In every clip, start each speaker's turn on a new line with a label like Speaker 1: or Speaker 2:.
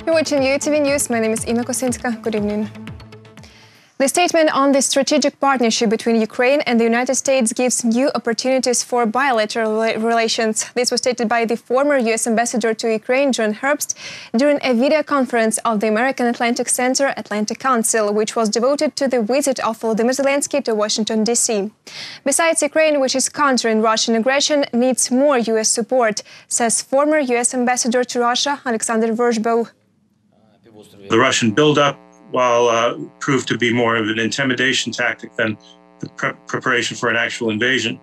Speaker 1: You're watching UATV News. My name is Inna Kosinska. Good evening. The statement on the strategic partnership between Ukraine and the United States gives new opportunities for bilateral relations. This was stated by the former U.S. ambassador to Ukraine, John Herbst, during a video conference of the American Atlantic Center Atlantic Council, which was devoted to the visit of Volodymyr Zelenskyy to Washington, D.C. Besides, Ukraine, which is countering Russian aggression, needs more U.S. support, says former U.S. ambassador to Russia, Alexander Verzhbo.
Speaker 2: The Russian buildup, while proved to be more of an intimidation tactic than the preparation for an actual invasion,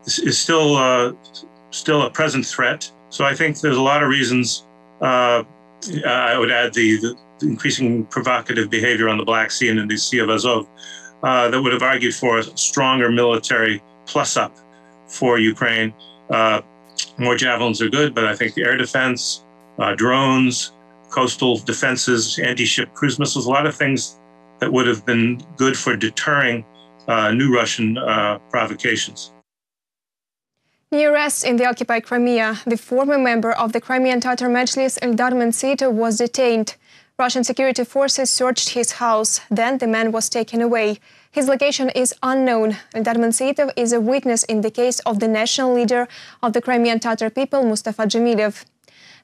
Speaker 2: is still a present threat. So I think there's a lot of reasons. I would add the increasing provocative behavior on the Black Sea and in the Sea of Azov that would have argued for a stronger military plus-up for Ukraine. More javelins are good, but I think the air defense, drones, coastal defenses, anti-ship cruise missiles, a lot of things that would have been good for deterring new Russian provocations.
Speaker 1: New arrests in the occupied Crimea. The former member of the Crimean Tatar Majlis, Eldar Mensitov, was detained. Russian security forces searched his house. Then the man was taken away. His location is unknown. Eldar Mensitov is a witness in the case of the national leader of the Crimean Tatar people, Mustafa Dzhemilov.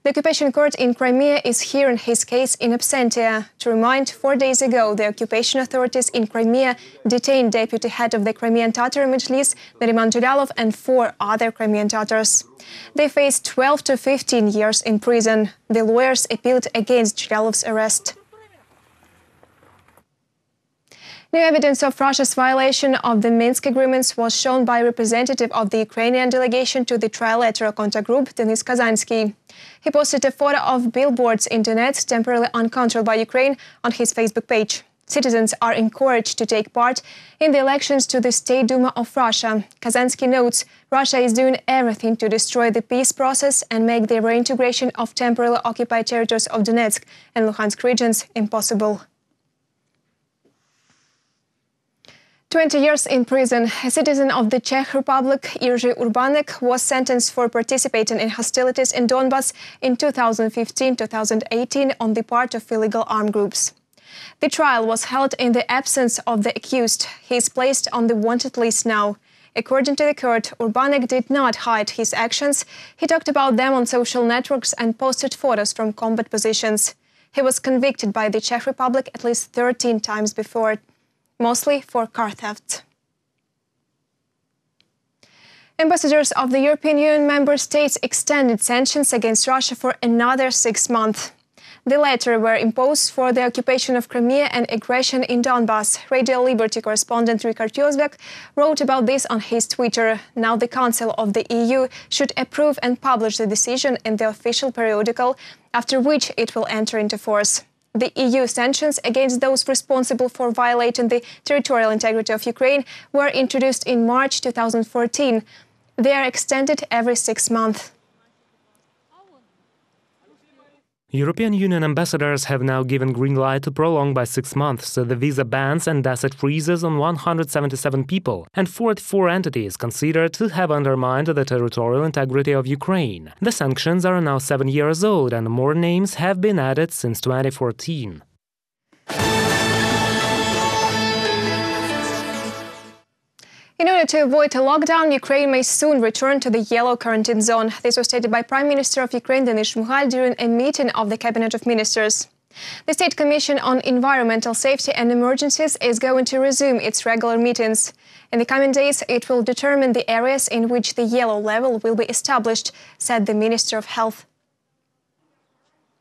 Speaker 1: The occupation court in Crimea is hearing his case in absentia. To remind, 4 days ago, the occupation authorities in Crimea detained deputy head of the Crimean Tatar Majlis, Nariman Zhulalov, and 4 other Crimean Tatars. They faced 12 to 15 years in prison. The lawyers appealed against Zhulalov's arrest. New evidence of Russia's violation of the Minsk agreements was shown by a representative of the Ukrainian delegation to the trilateral contact group, Denis Kazansky. He posted a photo of billboards in Donetsk, temporarily uncontrolled by Ukraine, on his Facebook page. Citizens are encouraged to take part in the elections to the State Duma of Russia. Kazansky notes Russia is doing everything to destroy the peace process and make the reintegration of temporarily occupied territories of Donetsk and Luhansk regions impossible. 20 years in prison, a citizen of the Czech Republic, Irj Urbanek, was sentenced for participating in hostilities in Donbas in 2015-2018 on the part of illegal armed groups. The trial was held in the absence of the accused. He is placed on the wanted list now. According to the court, Urbanek did not hide his actions. He talked about them on social networks and posted photos from combat positions. He was convicted by the Czech Republic at least 13 times before, mostly for car theft. Ambassadors of the European Union member states extended sanctions against Russia for another 6 months. The latter were imposed for the occupation of Crimea and aggression in Donbas. Radio Liberty correspondent Richard Urbanek wrote about this on his Twitter. Now the Council of the EU should approve and publish the decision in the official periodical, after which it will enter into force. The EU sanctions against those responsible for violating the territorial integrity of Ukraine were introduced in March 2014. They are extended every 6 months.
Speaker 3: European Union ambassadors have now given green light to prolong by 6 months the visa bans and asset freezes on 177 people and 44 entities considered to have undermined the territorial integrity of Ukraine. The sanctions are now 7 years old and more names have been added since 2014.
Speaker 1: In order to avoid a lockdown, Ukraine may soon return to the yellow quarantine zone. This was stated by Prime Minister of Ukraine Denis Shmyhal during a meeting of the Cabinet of Ministers. The State Commission on Environmental Safety and Emergencies is going to resume its regular meetings. In the coming days, it will determine the areas in which the yellow level will be established, said the Minister of Health.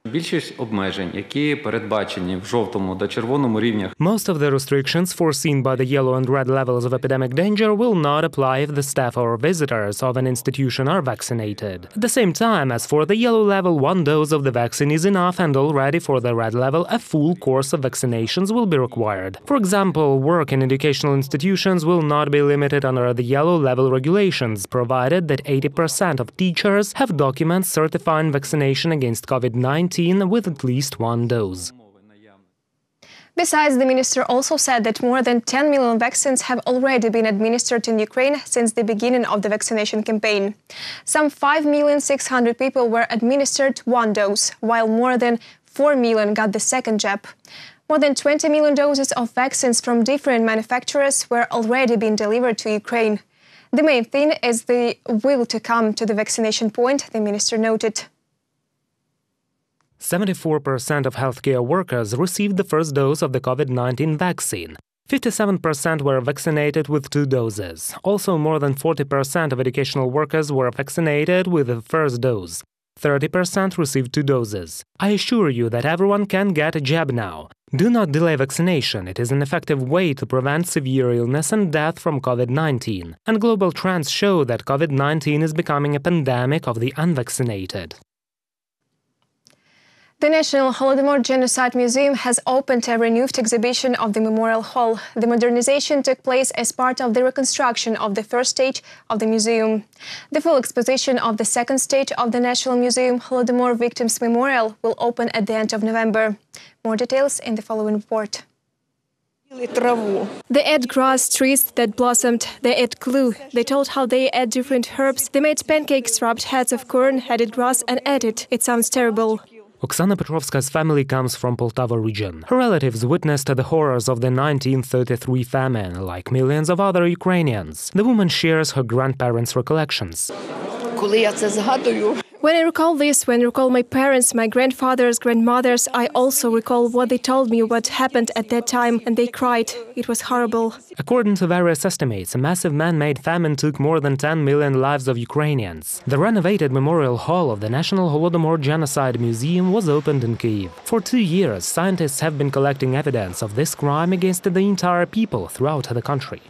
Speaker 4: Більшість обмежень, які передбачені в жовтому та червоному рівнях.
Speaker 3: Most of the restrictions foreseen by the yellow and red levels of epidemic danger will not apply if the staff or visitors of an institution are vaccinated. At the same time, as for the yellow level, 1 dose of the vaccine is enough, and already for the red level, a full course of vaccinations will be required. For example, work in educational institutions will not be limited under the yellow level regulations, provided that 80% of teachers have documents certifying vaccination against COVID-19 with at least 1 dose.
Speaker 1: Besides, the minister also said that more than 10 million vaccines have already been administered in Ukraine since the beginning of the vaccination campaign. Some 5,600,000 people were administered one dose, while more than 4 million got the second jab. More than 20 million doses of vaccines from different manufacturers were already being delivered to Ukraine. The main thing is the will to come to the vaccination point, the minister noted.
Speaker 3: 74% of healthcare workers received the first dose of the COVID-19 vaccine. 57% were vaccinated with 2 doses. Also, more than 40% of educational workers were vaccinated with the first dose. 30% received 2 doses. I assure you that everyone can get a jab now. Do not delay vaccination. It is an effective way to prevent severe illness and death from COVID-19. And global trends show that COVID-19 is becoming a pandemic of the unvaccinated.
Speaker 1: The National Holodomor Genocide Museum has opened a renewed exhibition of the Memorial Hall. The modernization took place as part of the reconstruction of the first stage of the museum. The full exposition of the second stage of the National Museum Holodomor Victims Memorial will open at the end of November. More details in the following report. They ate grass, trees that blossomed, they ate glue. They told how they ate different herbs. They made pancakes, rubbed heads of corn, added grass and ate it. It sounds terrible.
Speaker 3: Oksana Petrovska's family comes from Poltava region. Her relatives witnessed the horrors of the 1933 famine, like millions of other Ukrainians. The woman shares her grandparents' recollections.
Speaker 1: When I recall this, when I recall my parents, my grandfathers, grandmothers, I also recall what they told me, what happened at that time, and they cried. It was horrible.
Speaker 3: According to various estimates, a massive man-made famine took more than 10 million lives of Ukrainians. The renovated Memorial Hall of the National Holodomor Genocide Museum was opened in Kyiv. For 2 years, scientists have been collecting evidence of this crime against the entire people throughout the country.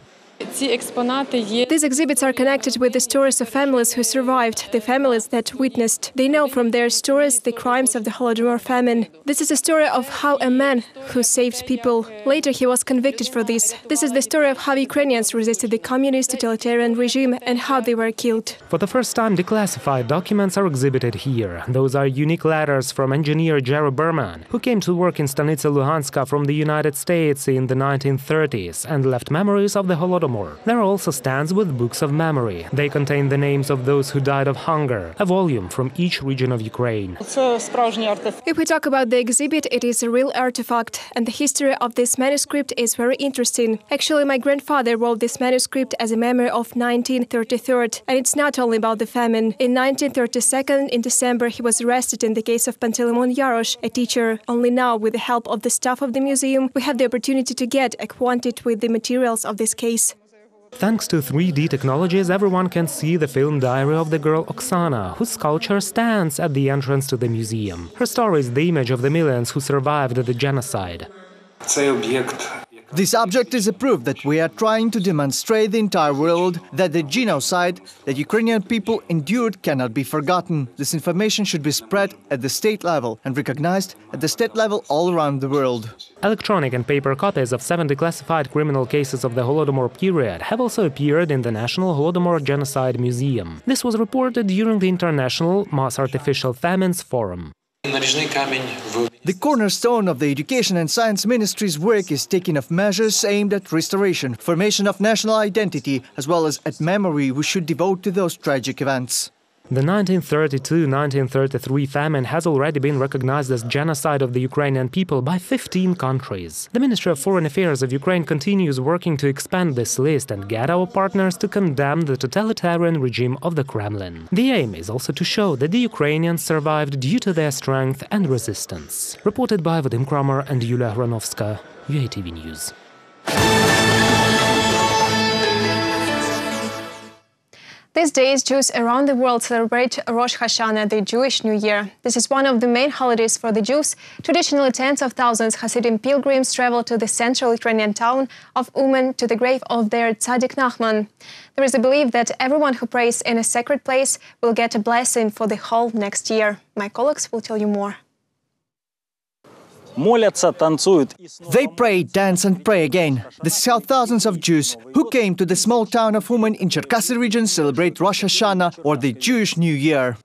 Speaker 1: These exhibits are connected with the stories of families who survived, the families that witnessed. They know from their stories the crimes of the Holodomor famine. This is a story of how a man who saved people. Later he was convicted for this. This is the story of how Ukrainians resisted the communist totalitarian regime and how they were killed.
Speaker 3: For the first time, declassified documents are exhibited here. Those are unique letters from engineer Irj Urbanek, who came to work in Stanitsa Luhanska from the United States in the 1930s and left memories of the Holodomor. There are also stands with books of memory. They contain the names of those who died of hunger, a volume from each region of Ukraine.
Speaker 1: If we talk about the exhibit, it is a real artifact, and the history of this manuscript is very interesting. Actually, my grandfather wrote this manuscript as a memory of 1933, and it's not only about the famine. In 1932, in December, he was arrested in the case of Pantelimon Yarosh, a teacher. Only now, with the help of the staff of the museum, we have the opportunity to get acquainted with the materials of this case.
Speaker 3: Thanks to 3D technologies, everyone can see the film diary of the girl Oksana, whose sculpture stands at the entrance to the museum. Her story is the image of the millions who survived the genocide.
Speaker 5: This object is a proof that we are trying to demonstrate the entire world that the genocide that Ukrainian people endured cannot be forgotten. This information should be spread at the state level and recognized at the state level all around the world.
Speaker 3: Electronic and paper copies of 7 declassified criminal cases of the Holodomor period have also appeared in the National Holodomor Genocide Museum. This was reported during the International Mass Artificial Famines Forum.
Speaker 5: The cornerstone of the Education and Science Ministry's work is taking of measures aimed at restoration, formation of national identity, as well as at memory we should devote to those tragic events.
Speaker 3: The 1932-1933 famine has already been recognized as genocide of the Ukrainian people by 15 countries. The Ministry of Foreign Affairs of Ukraine continues working to expand this list and get our partners to condemn the totalitarian regime of the Kremlin. The aim is also to show that the Ukrainians survived due to their strength and resistance. Reported by Vadim Kramer and Yulia Hranovska, UATV News.
Speaker 1: These days, Jews around the world celebrate Rosh Hashanah, the Jewish New Year. This is one of the main holidays for the Jews. Traditionally, tens of thousands Hasidim pilgrims travel to the central Ukrainian town of Uman to the grave of their Tzaddik Nachman. There is a belief that everyone who prays in a sacred place will get a blessing for the whole next year. My colleagues will tell you more.
Speaker 5: They pray, dance and pray again. This is how thousands of Jews who came to the small town of Uman in Cherkasy region celebrate Rosh Hashanah, or the Jewish New Year.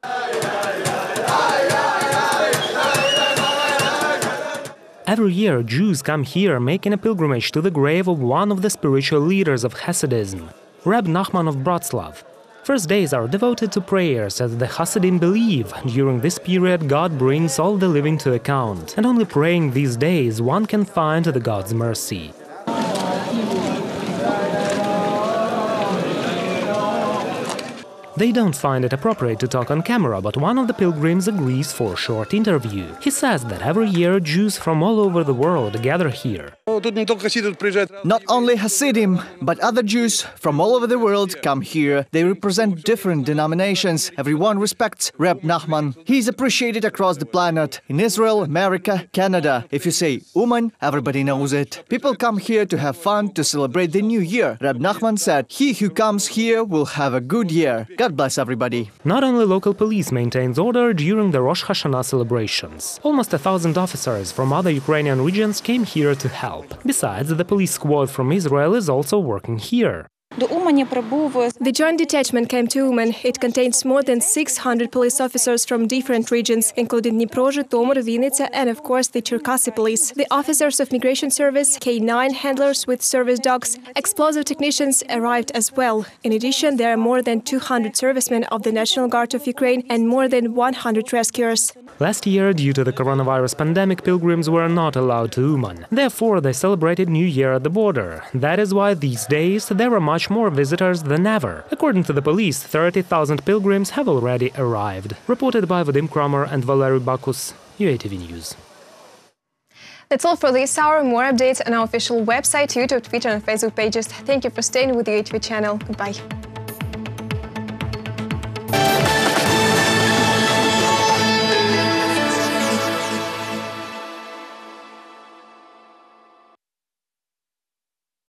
Speaker 3: Every year, Jews come here making a pilgrimage to the grave of one of the spiritual leaders of Hasidism, Reb Nachman of Bratslav. First days are devoted to prayers, as the Hasidim believe during this period God brings all the living to account, and only praying these days one can find the God's mercy. They don't find it appropriate to talk on camera, but one of the pilgrims agrees for a short interview. He says that every year Jews from all over the world gather here.
Speaker 5: Not only Hasidim, but other Jews from all over the world come here. They represent different denominations. Everyone respects Reb Nachman. He's appreciated across the planet, in Israel, America, Canada. If you say Uman, everybody knows it. People come here to have fun, to celebrate the new year. Reb Nachman said, "He who comes here will have a good year." God bless everybody.
Speaker 3: Not only local police maintains order during the Rosh Hashanah celebrations. Almost 1,000 officers from other Ukrainian regions came here to help. Besides, the police squad from Israel is also working here.
Speaker 1: The joint detachment came to Uman. It contains more than 600 police officers from different regions, including Dnipro, Zhytomyr, Vinnytsia, and of course the Cherkasy police. The officers of Migration Service, K9 handlers with service dogs, explosive technicians arrived as well. In addition, there are more than 200 servicemen of the National Guard of Ukraine and more than 100 rescuers.
Speaker 3: Last year, due to the coronavirus pandemic, pilgrims were not allowed to Uman. Therefore, they celebrated New Year at the border. That is why these days there are much more visitors than ever. According to the police, 30,000 pilgrims have already arrived. Reported by Vadim Kramer and Valery Bakus, UATV News.
Speaker 1: That's all for this hour. More updates on our official website, YouTube, Twitter and Facebook pages. Thank you for staying with the UATV channel. Goodbye.